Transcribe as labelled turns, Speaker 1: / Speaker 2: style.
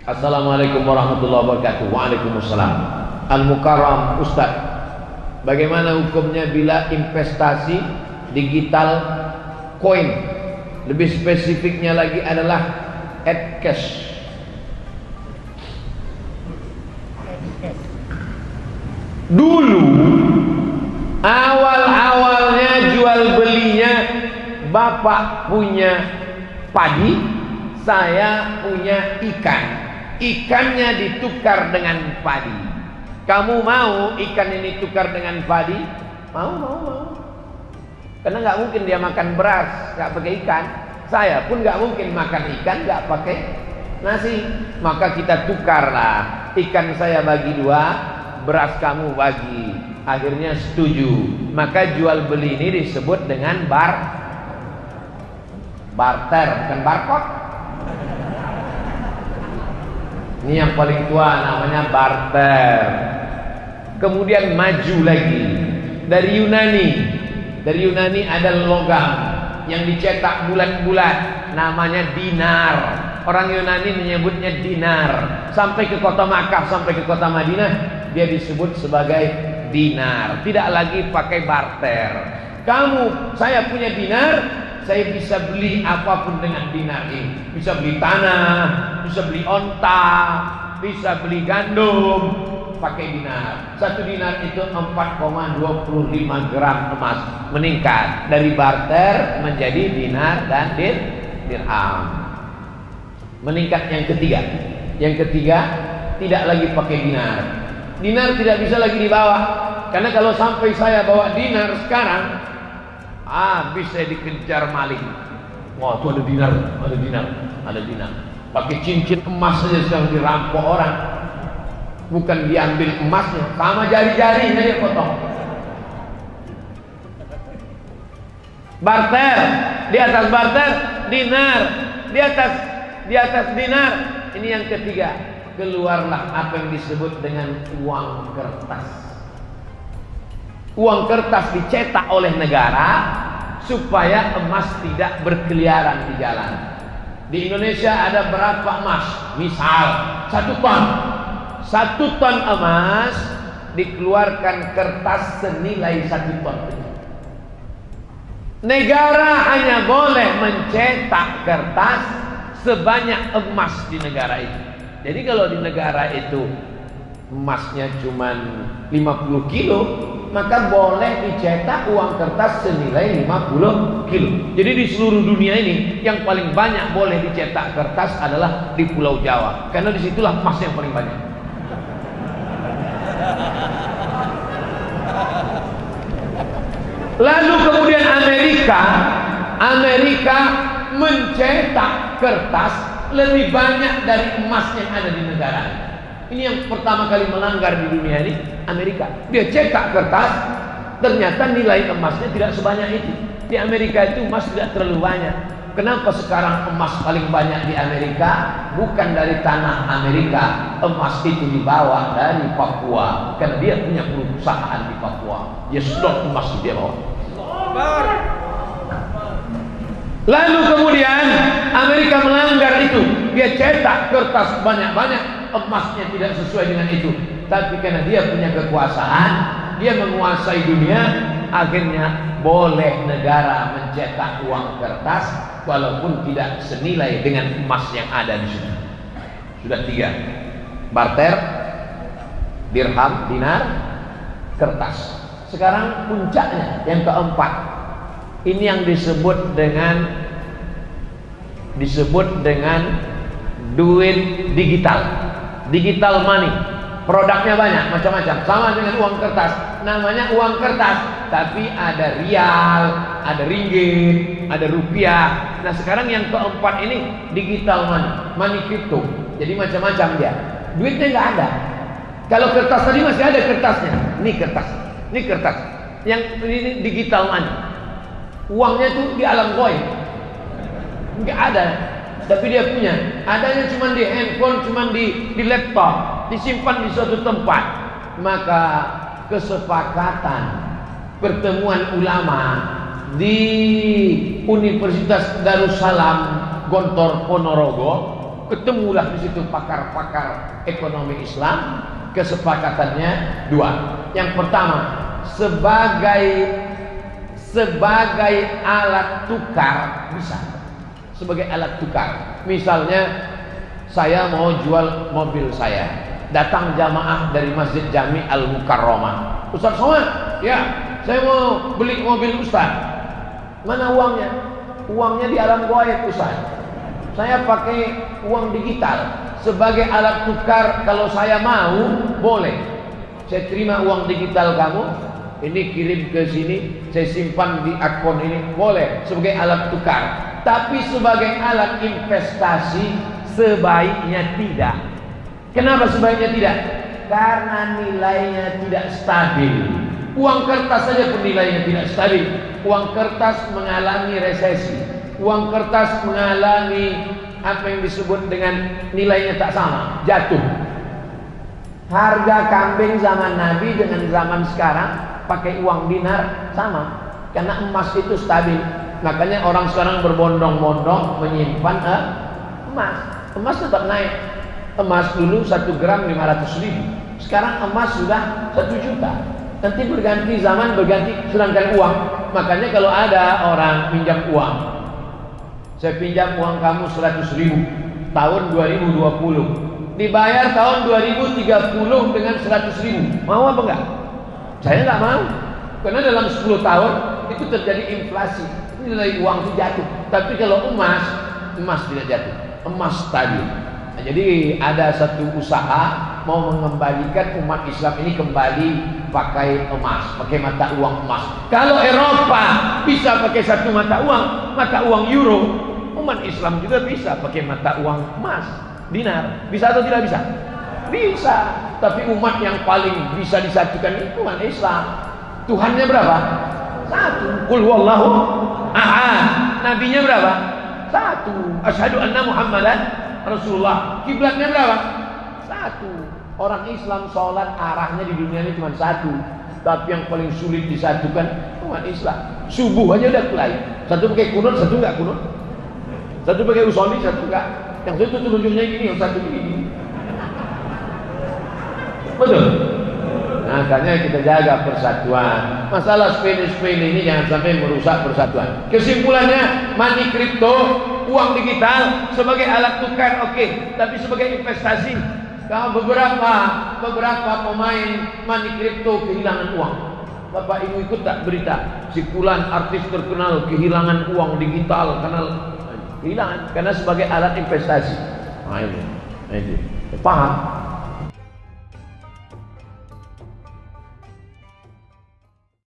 Speaker 1: Assalamualaikum warahmatullahi wabarakatuh. Waalaikumsalam. Al-Mukarram Ustaz, bagaimana hukumnya bila investasi digital koin? Lebih spesifiknya lagi adalah cash. Dulu awal-awalnya jual belinya, bapak punya padi, saya punya ikan. Ikannya ditukar dengan padi. Kamu mau ikan ini tukar dengan padi? Mau. Karena nggak mungkin dia makan beras nggak pakai ikan. Saya pun nggak mungkin makan ikan nggak pakai nasi. Maka kita tukarlah. Ikan saya bagi 2, beras kamu bagi. Akhirnya setuju. Maka jual beli ini disebut dengan barter, bukan barcode. Ini yang paling tua namanya barter. Kemudian maju lagi dari Yunani. Dari Yunani ada logam yang dicetak bulat-bulat, namanya dinar. Orang Yunani menyebutnya dinar. Sampai ke kota Makkah, sampai ke kota Madinah, dia disebut sebagai dinar. Tidak lagi pakai barter. Saya punya dinar, saya bisa beli apapun dengan dinar ini. Bisa beli tanah, bisa beli onta, bisa beli gandum, pakai dinar. 1 dinar itu 4,25 gram emas. Meningkat dari barter menjadi dinar dan dirham. Meningkat yang ketiga. Yang ketiga, tidak lagi pakai dinar. Dinar tidak bisa lagi dibawa. Karena kalau sampai saya bawa dinar sekarang, bisa dikejar maling. Wah, itu ada dinar. Pakai cincin emas saja sedang dirampok orang. Bukan diambil emasnya, sama jari-jarinya dia potong. Barter, di atas barter dinar, di atas dinar. Ini yang ketiga. Keluarlah apa yang disebut dengan uang kertas. Uang kertas dicetak oleh negara supaya emas tidak berkeliaran di jalan. Di Indonesia ada berapa emas? Misal 1 ton. 1 ton emas dikeluarkan kertas senilai 1 ton. Negara hanya boleh mencetak kertas sebanyak emas di negara itu. Jadi kalau di negara itu emasnya cuma 50 kilo, maka boleh dicetak uang kertas senilai 50 kilo. Jadi di seluruh dunia ini yang paling banyak boleh dicetak kertas adalah di Pulau Jawa, karena disitulah emas yang paling banyak. Lalu kemudian Amerika mencetak kertas lebih banyak dari emas yang ada di negara. Ini yang pertama kali melanggar di dunia ini, Amerika. Dia cetak kertas, ternyata nilai emasnya tidak sebanyak itu. Di Amerika itu emas tidak terlalu banyak. Kenapa sekarang emas paling banyak di Amerika? Bukan dari tanah Amerika. Emas itu dibawa dari Papua, karena dia punya perusahaan di Papua. Dia sedot emas dia bawa. Lalu kemudian Amerika melanggar itu. Dia cetak kertas banyak-banyak, emasnya tidak sesuai dengan itu. Tapi karena dia punya kekuasaan, dia menguasai dunia, akhirnya boleh negara mencetak uang kertas walaupun tidak senilai dengan emas yang ada di situ. Sudah 3. Barter, dirham, dinar, kertas. Sekarang puncaknya yang keempat. Ini yang disebut dengan duit digital. Digital money. Produknya banyak, macam-macam. Sama dengan uang kertas. Namanya uang kertas, tapi ada rial, ada ringgit, ada rupiah. Nah, sekarang yang keempat ini digital money, money crypto. Jadi macam-macam dia. Duitnya nggak ada. Kalau kertas tadi masih ada kertasnya. Ini kertas. Yang ini digital money. Uangnya tuh di alam goib. Nggak ada. Tapi dia punya. Adanya cuma di handphone, cuma di laptop, disimpan di suatu tempat. Maka kesepakatan pertemuan ulama di Universitas Darussalam Gontor Ponorogo Ketemulah di situ pakar-pakar ekonomi Islam. Kesepakatannya dua. Yang pertama, sebagai alat tukar bisa. Sebagai alat tukar. Misalnya saya mau jual mobil saya, datang jamaah dari Masjid Jami Al Mukarramah. Ustaz Somad, ya, saya mau beli mobil Ustaz. Mana uangnya? Uangnya di alam gaib Ustaz. Saya pakai uang digital sebagai alat tukar. Kalau saya mau, boleh. Saya terima uang digital kamu, ini kirim ke sini, saya simpan di akun ini, boleh sebagai alat tukar. Tapi sebagai alat investasi sebaiknya tidak. Kenapa sebaiknya tidak? Karena nilainya tidak stabil. Uang kertas saja pun nilainya tidak stabil. Uang kertas mengalami resesi. Uang kertas mengalami apa yang disebut dengan nilainya tak sama, jatuh. Harga kambing zaman Nabi dengan zaman sekarang pakai uang dinar sama. Karena emas itu stabil. Makanya orang sekarang berbondong-bondong menyimpan emas. Emas tetap naik. Emas dulu 1 gram 500.000. Sekarang emas sudah 1 juta. Nanti berganti zaman, berganti sedangkan uang. Makanya kalau ada orang pinjam uang, saya pinjam uang kamu 100.000 tahun 2020, dibayar tahun 2030 dengan 100.000, mau apa enggak? Saya enggak mau, karena dalam 10 tahun itu terjadi inflasi, nilai uang itu jatuh. Tapi kalau emas tidak jatuh, emas stabil. Nah, jadi ada satu usaha mau mengembalikan umat Islam ini kembali pakai emas, pakai mata uang emas. Kalau Eropa bisa pakai satu mata uang euro, umat Islam juga bisa pakai mata uang emas, dinar. Bisa atau tidak bisa? Bisa. Tapi umat yang paling bisa disatukan itu umat Islam. Tuhannya berapa? Satu. Qul huwallahu ahad. Nabinya berapa? Satu. Asyhadu anna Muhammadan Rasulullah. Kiblatnya berapa? Satu. Orang Islam sholat arahnya di dunia ini cuma satu. Tapi yang paling sulit disatukan umat Islam. Subuh aja udah mulai. Satu pakai kunut, satu enggak kunut. Satu pakai usolli, satu enggak. Yang satu telunjuknya gini, yang satu gini. Betul? Nah, makanya kita jaga persatuan. Masalah sepele-sepele ini jangan sampai merusak persatuan. Kesimpulannya, money crypto, uang digital sebagai alat tukar oke, tapi sebagai investasi. Kalau beberapa pemain money crypto kehilangan uang. Bapak Ibu ikut tak berita? Sikulan artis terkenal kehilangan uang digital karena kehilangan karena sebagai alat investasi. Nah, itu. Paham?